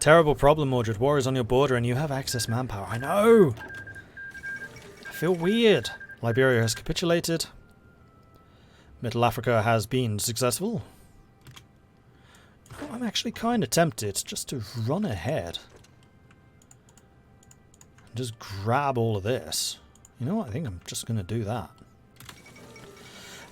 Terrible problem, Mordred. War is on your border and you have excess manpower. I know! I feel weird. Liberia has capitulated. Middle Africa has been successful. I'm actually kind of tempted just to run ahead. And just grab all of this. You know what? I think I'm just going to do that.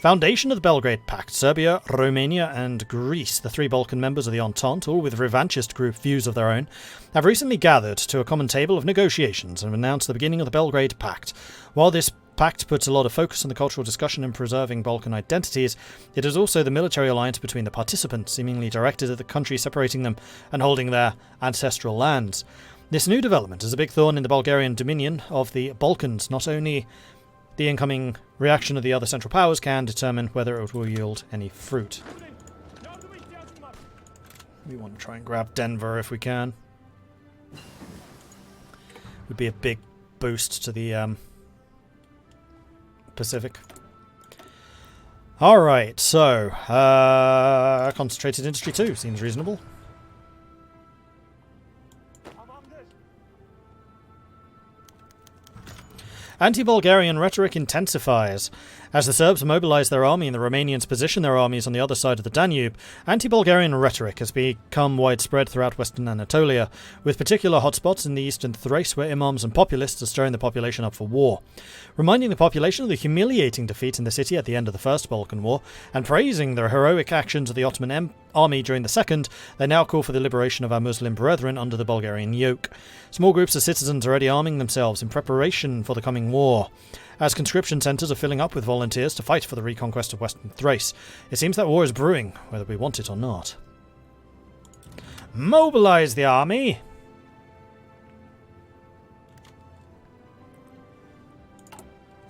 Foundation of the Belgrade Pact. Serbia, Romania and Greece, the three Balkan members of the Entente, all with revanchist group views of their own, have recently gathered to a common table of negotiations and announced the beginning of the Belgrade Pact. While this pact puts a lot of focus on the cultural discussion and preserving Balkan identities, it is also the military alliance between the participants, seemingly directed at the country separating them and holding their ancestral lands. This new development is a big thorn in the Bulgarian dominion of the Balkans. Not only the incoming reaction of the other Central Powers can determine whether it will yield any fruit. We want to try and grab Denver if we can. Would be a big boost to the Pacific. Alright, so concentrated industry 2 seems reasonable. Anti-Bulgarian rhetoric intensifies. As the Serbs mobilise their army and the Romanians position their armies on the other side of the Danube, anti-Bulgarian rhetoric has become widespread throughout western Anatolia, with particular hotspots in the eastern Thrace where imams and populists are stirring the population up for war. Reminding the population of the humiliating defeat in the city at the end of the First Balkan War, and praising the heroic actions of the Ottoman army during the Second, they now call for the liberation of our Muslim brethren under the Bulgarian yoke. Small groups of citizens are already arming themselves in preparation for the coming war, as conscription centres are filling up with volunteers to fight for the reconquest of Western Thrace. It seems that war is brewing, whether we want it or not. Mobilise the army!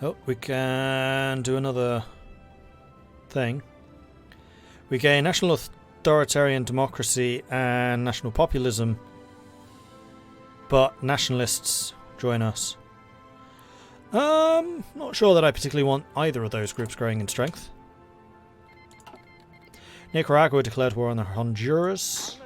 Oh, we can do another thing. We gain national authoritarian democracy and national populism, but nationalists join us. Not sure that I particularly want either of those groups growing in strength. Nicaragua declared war on Honduras.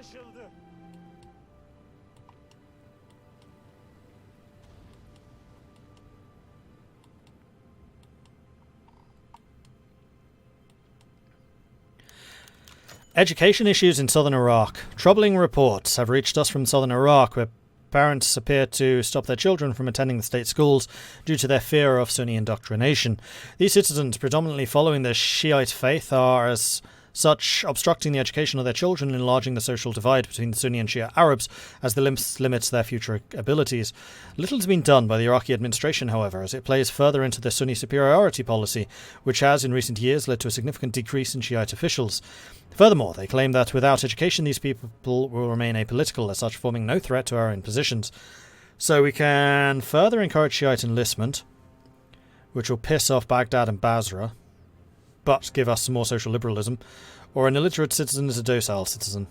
Education issues in southern Iraq. Troubling reports have reached us from southern Iraq where parents appear to stop their children from attending the state schools due to their fear of Sunni indoctrination. These citizens, predominantly following the Shiite faith, are as such obstructing the education of their children, enlarging the social divide between the Sunni and Shia Arabs as the limits their future abilities. Little has been done by the Iraqi administration, however, as it plays further into the Sunni superiority policy, which has in recent years led to a significant decrease in Shiite officials. Furthermore, they claim that without education these people will remain apolitical, as such forming no threat to our own positions. So we can further encourage Shiite enlistment, which will piss off Baghdad and Basra, but give us some more social liberalism, or an illiterate citizen is a docile citizen.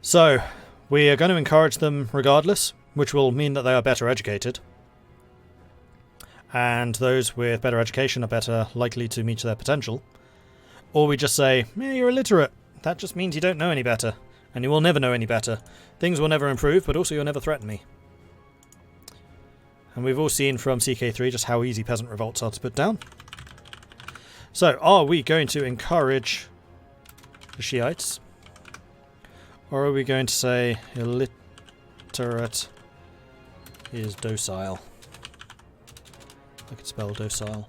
So, we are going to encourage them regardless, which will mean that they are better educated. And those with better education are better likely to meet their potential. Or we just say, you're illiterate. That just means you don't know any better. And you will never know any better. Things will never improve, but also you'll never threaten me. And we've all seen from CK3 just how easy peasant revolts are to put down. So, are we going to encourage the Shiites? Or are we going to say illiterate is docile? I could spell docile.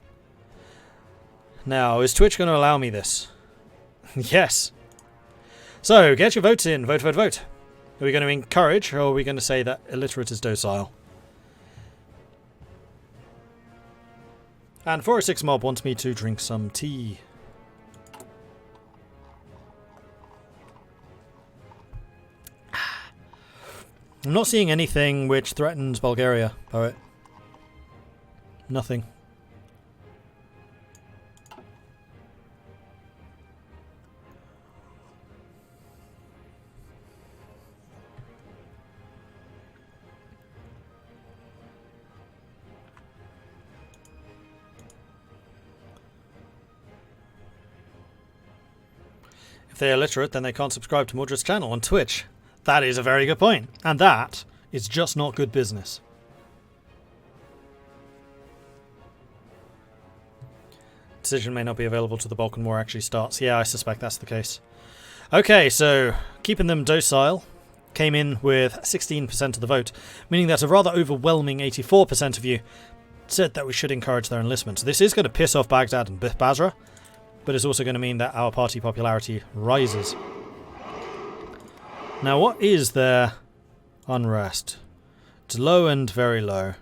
Now, is Twitch going to allow me this? Yes. So, get your votes in. Vote, vote, vote. Are we going to encourage, or are we going to say that illiterate is docile? And 406 Mob wants me to drink some tea. I'm not seeing anything which threatens Bulgaria, poet. Nothing. If they're illiterate, then they can't subscribe to Mordred's channel on Twitch. That is a very good point. And that is just not good business. Decision may not be available till the Balkan War actually starts. Yeah, I suspect that's the case. Okay, so keeping them docile came in with 16% of the vote, meaning that a rather overwhelming 84% of you said that we should encourage their enlistment. So this is going to piss off Baghdad and Basra, but it's also going to mean that our party popularity rises. Now, what is their unrest? It's low and very low.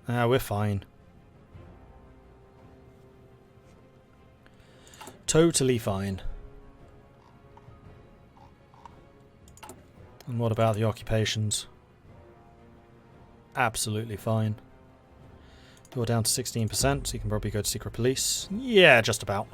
We're fine. Totally fine. And what about the occupations? Absolutely fine. You're down to 16%, so you can probably go to secret police. Yeah, just about.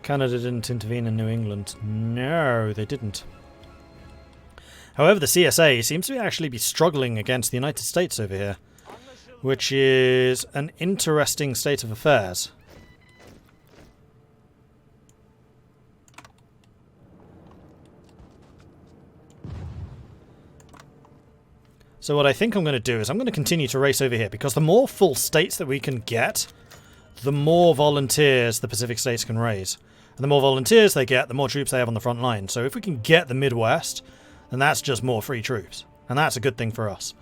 Canada didn't intervene in New England. No, they didn't. However, the CSA seems to actually be struggling against the United States over here, which is an interesting state of affairs. So what I think I'm going to do is I'm going to continue to race over here, because the more full states that we can get, the more volunteers the Pacific states can raise. And the more volunteers they get, the more troops they have on the front line. So if we can get the Midwest, then that's just more free troops. And that's a good thing for us.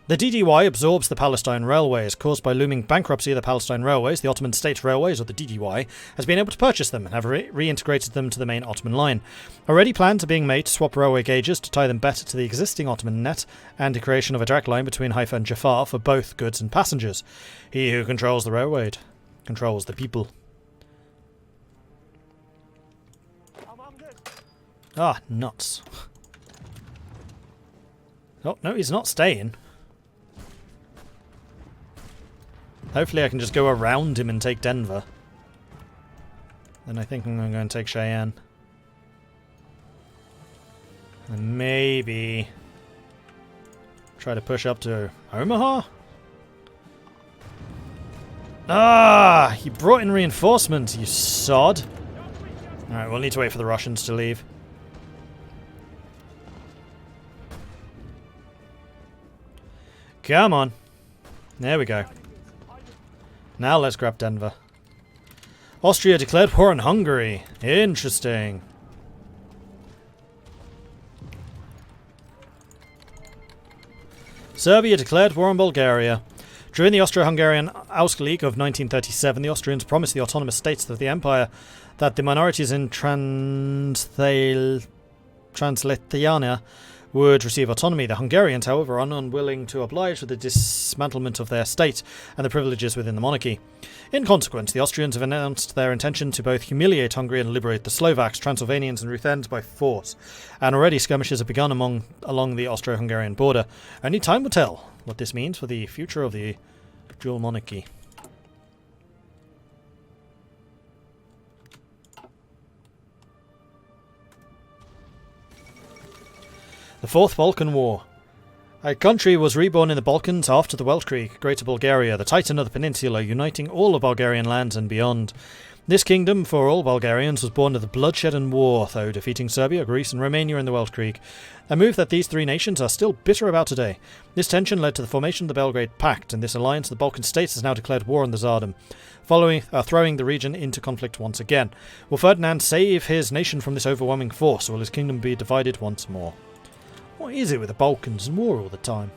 The DDY absorbs the Palestine Railways. Caused by looming bankruptcy of the Palestine Railways, the Ottoman State Railways, or the DDY, has been able to purchase them and have reintegrated them to the main Ottoman line. Already plans are being made to swap railway gauges to tie them better to the existing Ottoman net, and the creation of a direct line between Haifa and Jaffa for both goods and passengers. He who controls the railway controls the people. Ah, nuts. Oh, no, he's not staying. Hopefully I can just go around him and take Denver. Then I think I'm going to go and take Cheyenne. And maybe try to push up to Omaha? Ah! He brought in reinforcements, you sod! Alright, we'll need to wait for the Russians to leave. Come on. There we go. Now let's grab Denver. Austria declared war on Hungary. Interesting. Serbia declared war on Bulgaria. During the Austro-Hungarian Auskleek of 1937, the Austrians promised the autonomous states of the empire that the minorities in Transleithania would receive autonomy. The Hungarians, however, are unwilling to oblige with the dismantlement of their state and the privileges within the monarchy. In consequence, the Austrians have announced their intention to both humiliate Hungary and liberate the Slovaks, Transylvanians and Ruthens by force, and already skirmishes have begun along the Austro-Hungarian border. Only time will tell what this means for the future of the dual monarchy. The Fourth Balkan War. A country was reborn in the Balkans after the Welsh Creek, Greater Bulgaria, the titan of the peninsula, uniting all of Bulgarian lands and beyond. This kingdom, for all Bulgarians, was born of the bloodshed and war, though defeating Serbia, Greece and Romania in the Welsh Creek, a move that these three nations are still bitter about today. This tension led to the formation of the Belgrade Pact. In this alliance, the Balkan states has now declared war on the Tsardom, throwing the region into conflict once again. Will Ferdinand save his nation from this overwhelming force, or will his kingdom be divided once more? What is it with the Balkans and war all the time?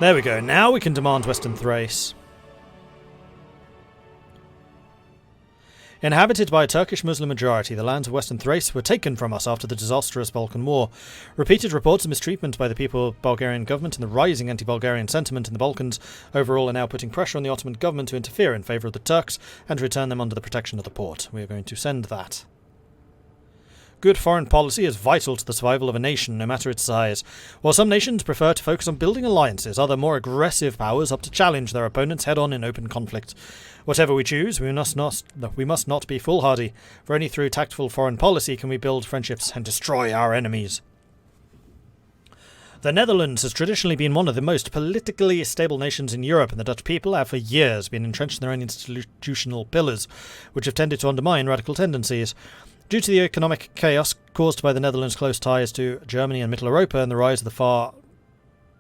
There we go. Now we can demand Western Thrace. Inhabited by a Turkish Muslim majority, the lands of Western Thrace were taken from us after the disastrous Balkan War. Repeated reports of mistreatment by the people of Bulgarian government and the rising anti-Bulgarian sentiment in the Balkans overall are now putting pressure on the Ottoman government to interfere in favour of the Turks and to return them under the protection of the Porte. We are going to send that. Good foreign policy is vital to the survival of a nation, no matter its size. While some nations prefer to focus on building alliances, other more aggressive powers opt to challenge their opponents head-on in open conflict. Whatever we choose, we must not be foolhardy, for only through tactful foreign policy can we build friendships and destroy our enemies. The Netherlands has traditionally been one of the most politically stable nations in Europe, and the Dutch people have for years been entrenched in their own institutional pillars, which have tended to undermine radical tendencies. Due to the economic chaos caused by the Netherlands' close ties to Germany and Middle Europa and the rise of the far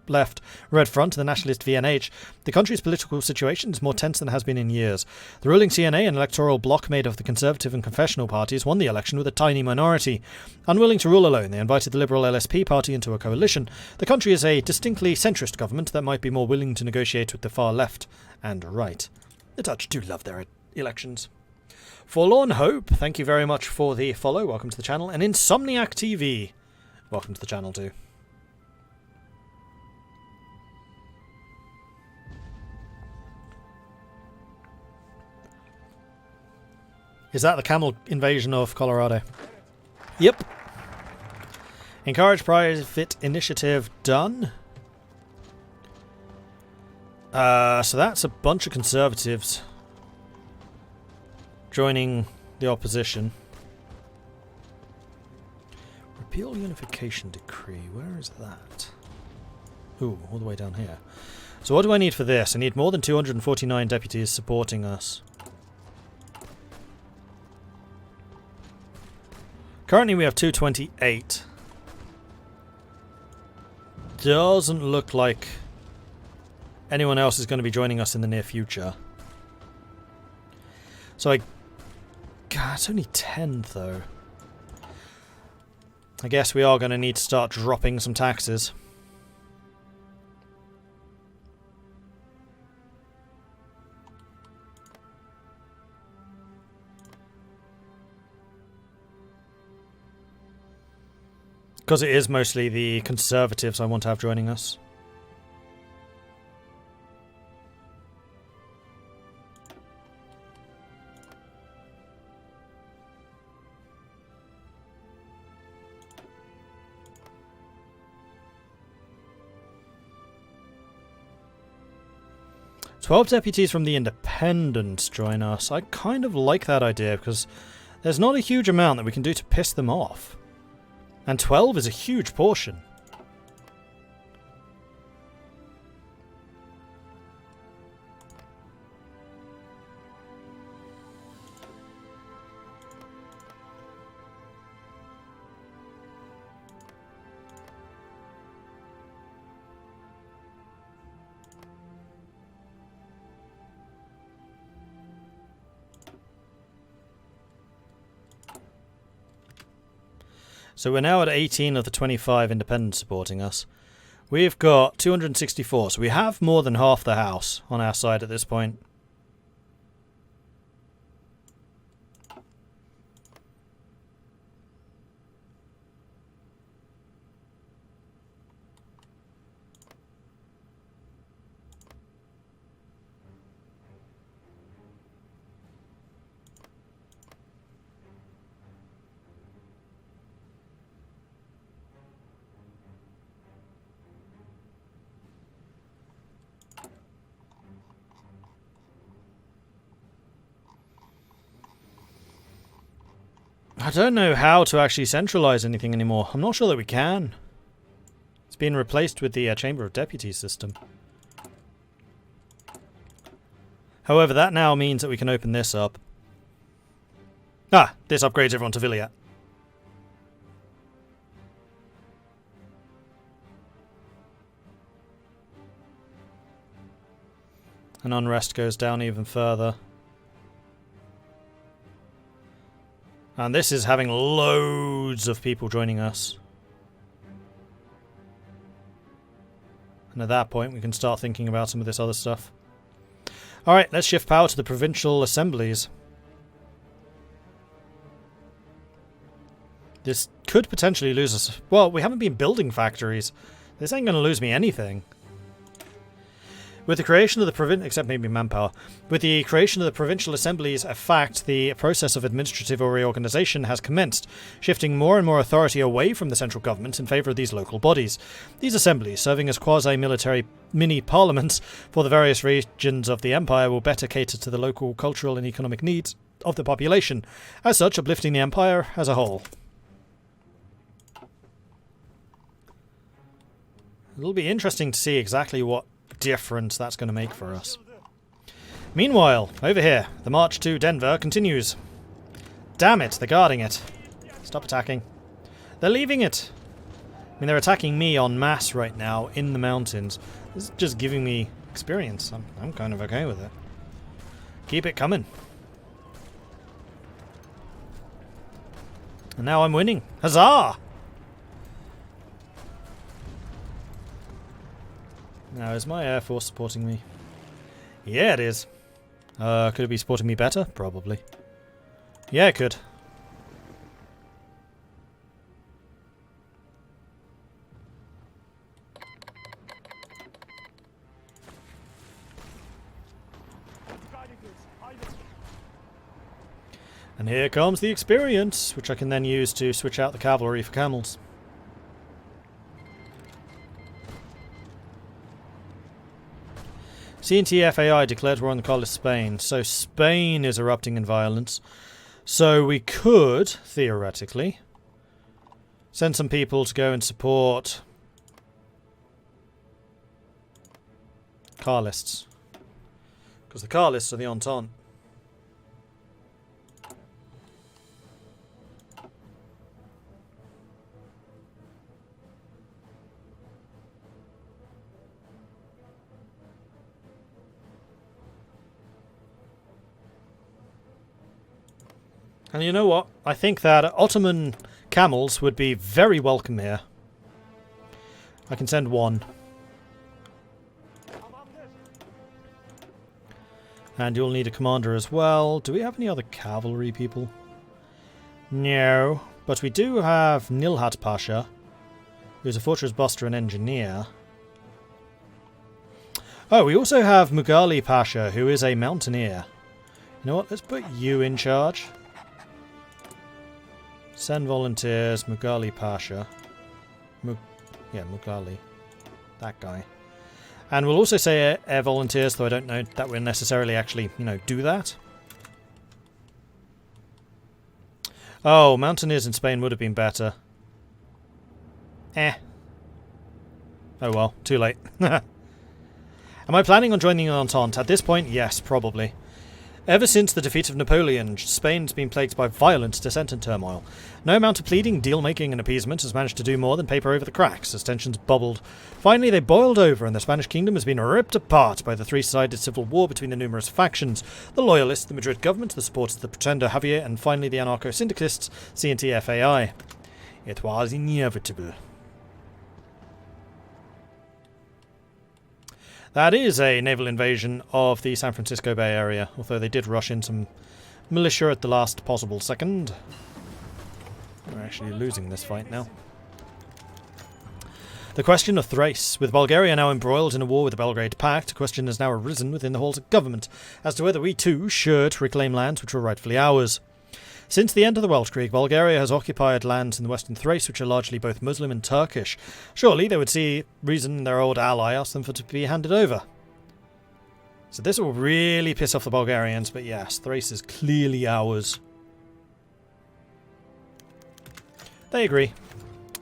left Red Front, the nationalist VNH, the country's political situation is more tense than it has been in years. The ruling CNA, an electoral bloc made of the Conservative and Confessional parties, won the election with a tiny minority. Unwilling to rule alone, they invited the Liberal LSP party into a coalition. The country is a distinctly centrist government that might be more willing to negotiate with the far left and right. The Dutch do love their elections. Forlorn Hope, thank you very much for the follow. Welcome to the channel. And Insomniac TV, welcome to the channel too. Is that the camel invasion of Colorado? Yep. Encourage private initiative done. So that's a bunch of conservatives joining the opposition. Repeal Unification Decree. Where is that? Ooh, all the way down here. So what do I need for this? I need more than 249 deputies supporting us. Currently we have 228. Doesn't look like anyone else is going to be joining us in the near future. So God, it's only 10 though. I guess we are going to need to start dropping some taxes. Because it is mostly the Conservatives I want to have joining us. "12 deputies from the Independents join us." I kind of like that idea because there's not a huge amount that we can do to piss them off. And 12 is a huge portion. So we're now at 18 of the 25 independents supporting us. We've got 264, so we have more than half the house on our side at this point. I don't know how to actually centralise anything anymore. I'm not sure that we can. It's been replaced with the Chamber of Deputies system. However, that now means that we can open this up. Ah, this upgrades everyone to Viliat. And unrest goes down even further. And this is having loads of people joining us. And at that point we can start thinking about some of this other stuff. Alright, let's shift power to the provincial assemblies. This could potentially lose us. Well, we haven't been building factories. This ain't going to lose me anything. With the creation of the except maybe manpower. With the creation of the provincial assemblies a fact, the process of administrative reorganization has commenced, shifting more and more authority away from the central government in favour of these local bodies. These assemblies, serving as quasi-military mini-parliaments for the various regions of the empire, will better cater to the local cultural and economic needs of the population, as such uplifting the empire as a whole. It'll be interesting to see exactly what difference that's going to make for us. Meanwhile, over here, the march to Denver continues. Damn it, they're guarding it. Stop attacking. They're leaving it. I mean, they're attacking me en masse right now in the mountains. This is just giving me experience. I'm kind of okay with it. Keep it coming. And now I'm winning. Huzzah! Now, is my Air Force supporting me? Yeah, it is. Could it be supporting me better? Probably. Yeah, it could. And here comes the experience, which I can then use to switch out the cavalry for camels. CNTFAI declared war on the Carlist Spain, so Spain is erupting in violence. So we could, theoretically, send some people to go and support Carlists. Because the Carlists are the Entente. And you know what? I think that Ottoman camels would be very welcome here. I can send one. And you'll need a commander as well. Do we have any other cavalry people? No. But we do have Nilhat Pasha, who's a fortress buster and engineer. Oh, we also have Mughali Pasha, who is a mountaineer. You know what? Let's put you in charge. Send volunteers, Mughali Pasha. Mughali. That guy. And we'll also say air volunteers, though I don't know that we'll necessarily actually, do that. Oh, mountaineers in Spain would have been better. Oh well, too late. Am I planning on joining the Entente? At this point, yes, probably. Ever since the defeat of Napoleon, Spain's been plagued by violent dissent and turmoil. No amount of pleading, deal-making and appeasement has managed to do more than paper over the cracks as tensions bubbled. Finally, they boiled over and the Spanish kingdom has been ripped apart by the three-sided civil war between the numerous factions. The Loyalists, the Madrid government, the supporters of the pretender Javier, and finally the anarcho-syndicalists, CNTFAI. It was inevitable. That is a naval invasion of the San Francisco Bay Area, although they did rush in some militia at the last possible second. We're actually losing this fight now. The question of Thrace. With Bulgaria now embroiled in a war with the Belgrade Pact, a question has now arisen within the halls of government as to whether we too should reclaim lands which were rightfully ours. Since the end of the Weltkrieg, Bulgaria has occupied lands in the western Thrace which are largely both Muslim and Turkish. Surely they would see reason their old ally asked them for to be handed over. So this will really piss off the Bulgarians, but yes, Thrace is clearly ours. They agree.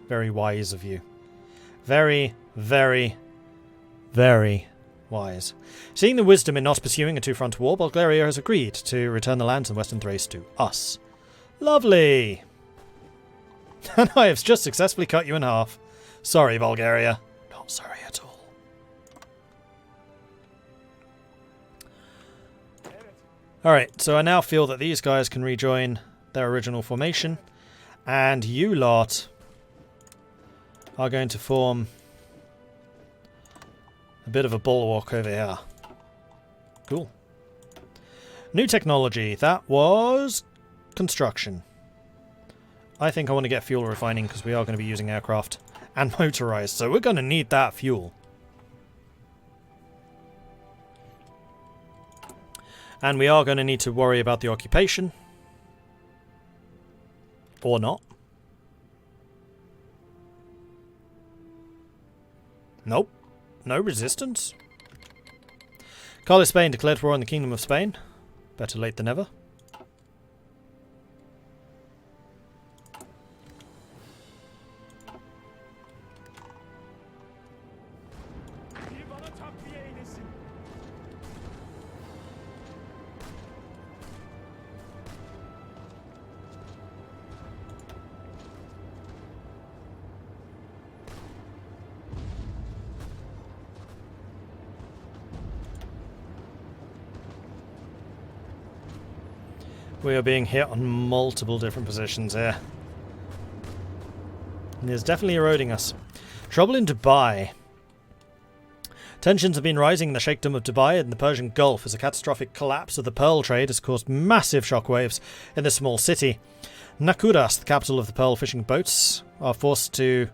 Very wise of you. Very, very, very wise. Seeing the wisdom in not pursuing a two-front war, Bulgaria has agreed to return the lands in western Thrace to us. Lovely! And I have just successfully cut you in half. Sorry, Bulgaria. Not sorry at all. Alright, so I now feel that these guys can rejoin their original formation. And you lot are going to form a bit of a bulwark over here. Cool. New technology. That was construction. I think I want to get fuel refining because we are going to be using aircraft and motorized, so we're going to need that fuel. And we are going to need to worry about the occupation. Or not. Nope. No resistance. Carlos Spain declared war on the Kingdom of Spain. Better late than never. We are being hit on multiple different positions here. And it's definitely eroding us. Trouble in Dubai. Tensions have been rising in the Sheikhdom of Dubai and the Persian Gulf as a catastrophic collapse of the pearl trade has caused massive shockwaves in the small city. Nakuras, the capital of the pearl fishing boats, are forced to...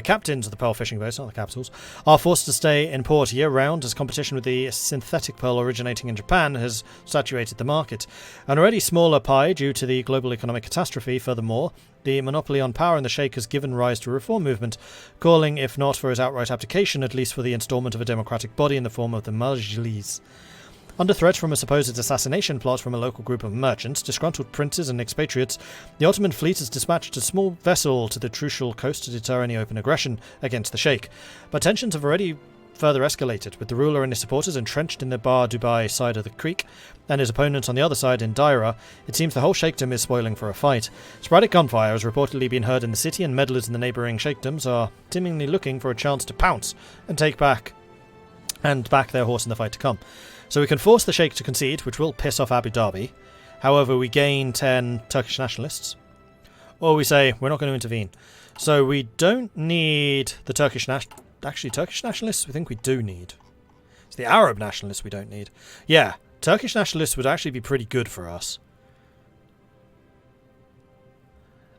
captains of the pearl fishing boats, not the capitals, are forced to stay in port year-round as competition with the synthetic pearl originating in Japan has saturated the market. An already smaller pie due to the global economic catastrophe, furthermore, the monopoly on power in the Sheikh has given rise to a reform movement, calling, if not for his outright abdication, at least for the instalment of a democratic body in the form of the Majlis. Under threat from a supposed assassination plot from a local group of merchants, disgruntled princes and expatriates, the Ottoman fleet has dispatched a small vessel to the Trucial coast to deter any open aggression against the Sheikh. But tensions have already further escalated, with the ruler and his supporters entrenched in the Bar Dubai side of the creek, and his opponents on the other side in Daira. It seems the whole Sheikhdom is spoiling for a fight. Sporadic gunfire has reportedly been heard in the city, and meddlers in the neighbouring Sheikdoms are seemingly looking for a chance to pounce and back their horse in the fight to come. So we can force the Sheikh to concede, which will piss off Abu Dhabi. However, we gain 10 Turkish nationalists. Or we say, we're not going to intervene. So we don't need the Turkish nationalists? We think we do need. It's the Arab nationalists we don't need. Yeah, Turkish nationalists would actually be pretty good for us.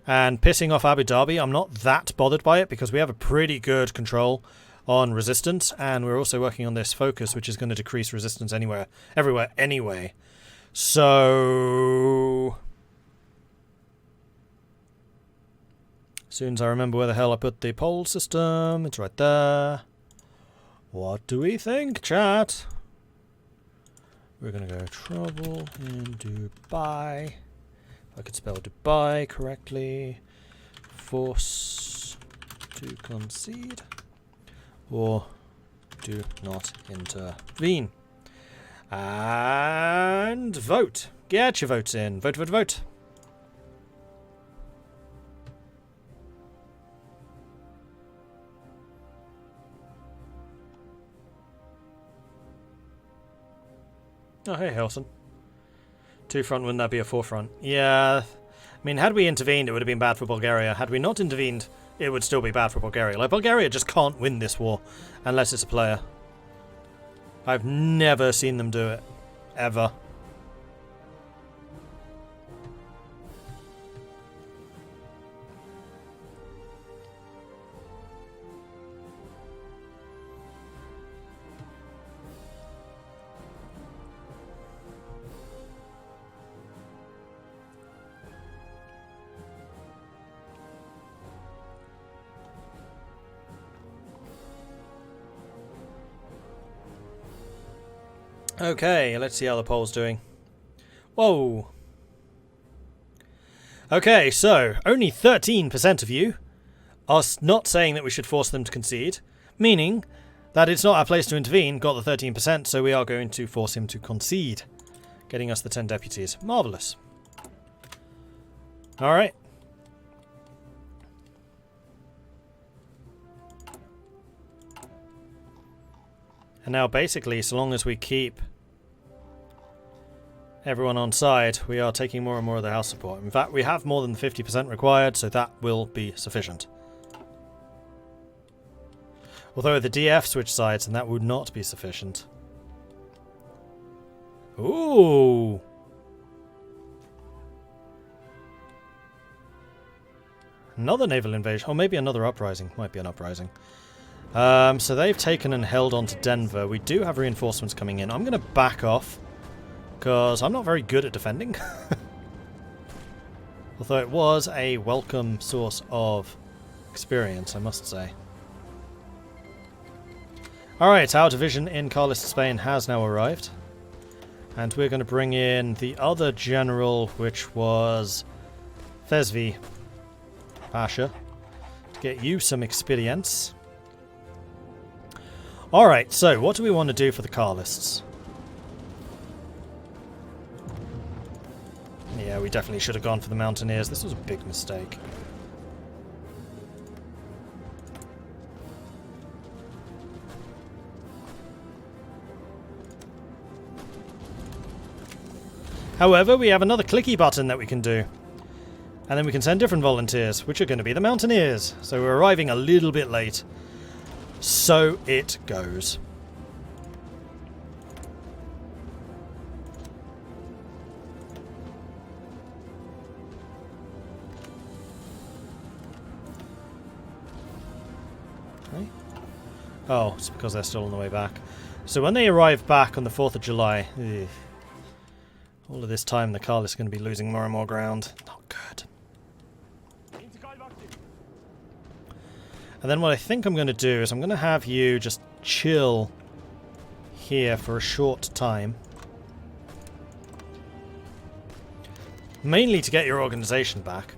And pissing off Abu Dhabi, I'm not that bothered by it because we have a pretty good control on resistance, and we're also working on this focus, which is going to decrease resistance everywhere anyway. So as soon as I remember where the hell I put the pole system, it's right there. What do we think, chat? We're going to go trouble in Dubai. If I could spell Dubai correctly. Force to concede. Or do not intervene. And vote. Get your votes in. Vote, vote, vote. Oh, hey, Hilson. 2 front, wouldn't that be a 4 front? Yeah. I mean, had we intervened, it would have been bad for Bulgaria. Had we not intervened, it would still be bad for Bulgaria. Like, Bulgaria just can't win this war unless it's a player. I've never seen them do it. Ever. Okay, let's see how the poll's doing. Whoa. Okay, so only 13% of you are not saying that we should force them to concede, meaning that it's not our place to intervene, got the 13%, so we are going to force him to concede, getting us the 10 deputies. Marvellous. Alright. And now basically, so long as we keep everyone on side, we are taking more and more of the house support. In fact, we have more than 50% required, so that will be sufficient. Although the DF switch sides, and that would not be sufficient. Ooh! Another naval invasion. Or maybe another uprising. Might be an uprising. So they've taken and held on to Denver. We do have reinforcements coming in. I'm going to back off because I'm not very good at defending. Although it was a welcome source of experience, I must say. Alright, our division in Carlist, Spain has now arrived. And we're going to bring in the other general, which was Fezvi Pasha, to get you some experience. Alright, so what do we want to do for the Carlists? Yeah, we definitely should have gone for the Mountaineers. This was a big mistake. However, we have another clicky button that we can do. And then we can send different volunteers, which are going to be the Mountaineers. So we're arriving a little bit late. So it goes. Okay. Oh, it's because they're still on the way back. So when they arrive back on the 4th of July... Ugh, all of this time the Carlists are going to be losing more and more ground. Not good. And then what I think I'm going to do is I'm going to have you just chill here for a short time. Mainly to get your organization back.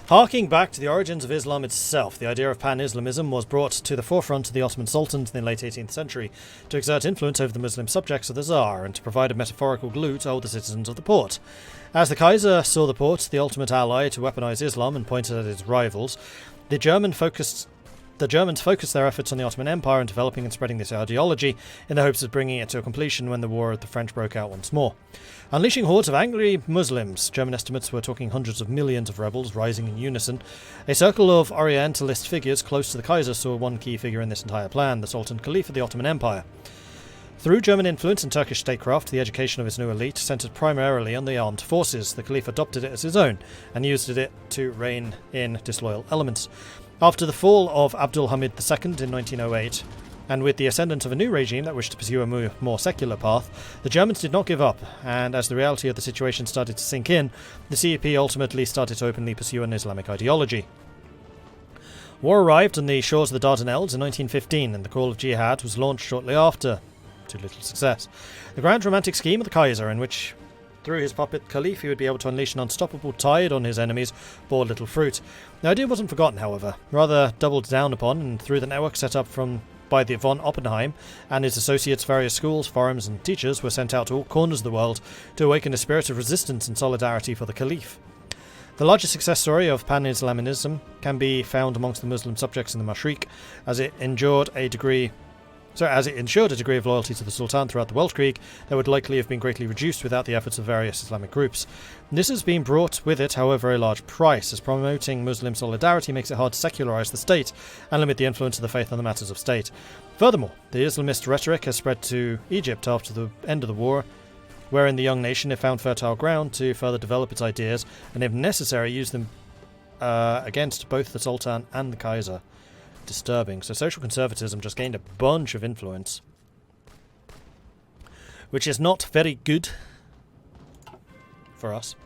Harking back to the origins of Islam itself, the idea of Pan-Islamism was brought to the forefront of the Ottoman Sultans in the late 18th century to exert influence over the Muslim subjects of the Tsar and to provide a metaphorical glue to hold the citizens of the Porte. As the Kaiser saw the Porte, the ultimate ally to weaponize Islam and pointed at its rivals, the Germans focused their efforts on the Ottoman Empire and developing and spreading this ideology in the hopes of bringing it to a completion when the War of the French broke out once more. Unleashing hordes of angry Muslims, German estimates were talking hundreds of millions of rebels rising in unison. A circle of Orientalist figures close to the Kaiser saw one key figure in this entire plan, the Sultan Caliph of the Ottoman Empire. Through German influence and Turkish statecraft, the education of its new elite centered primarily on the armed forces. The Caliph adopted it as his own and used it to rein in disloyal elements. After the fall of Abdul Hamid II in 1908, and with the ascendance of a new regime that wished to pursue a more secular path, the Germans did not give up, and as the reality of the situation started to sink in, the CEP ultimately started to openly pursue an Islamic ideology. War arrived on the shores of the Dardanelles in 1915, and the call of jihad was launched shortly after, to little success. The grand romantic scheme of the Kaiser, in which through his puppet Caliph he would be able to unleash an unstoppable tide on his enemies, bore little fruit. The idea wasn't forgotten, however, rather doubled down upon, and through the network set up by the von Oppenheim and his associates, various schools, forums and teachers were sent out to all corners of the world to awaken a spirit of resistance and solidarity for the Caliph. The largest success story of Pan-Islamism can be found amongst the Muslim subjects in the Mashriq, as it ensured a degree of loyalty to the Sultan throughout the Weltkrieg that would likely have been greatly reduced without the efforts of various Islamic groups. This has been brought with it, however, a large price, as promoting Muslim solidarity makes it hard to secularize the state and limit the influence of the faith on the matters of state. Furthermore, the Islamist rhetoric has spread to Egypt after the end of the war, wherein the young nation had found fertile ground to further develop its ideas and, if necessary, use them against both the Sultan and the Kaiser. Disturbing. So social conservatism just gained a bunch of influence, which is not very good for us.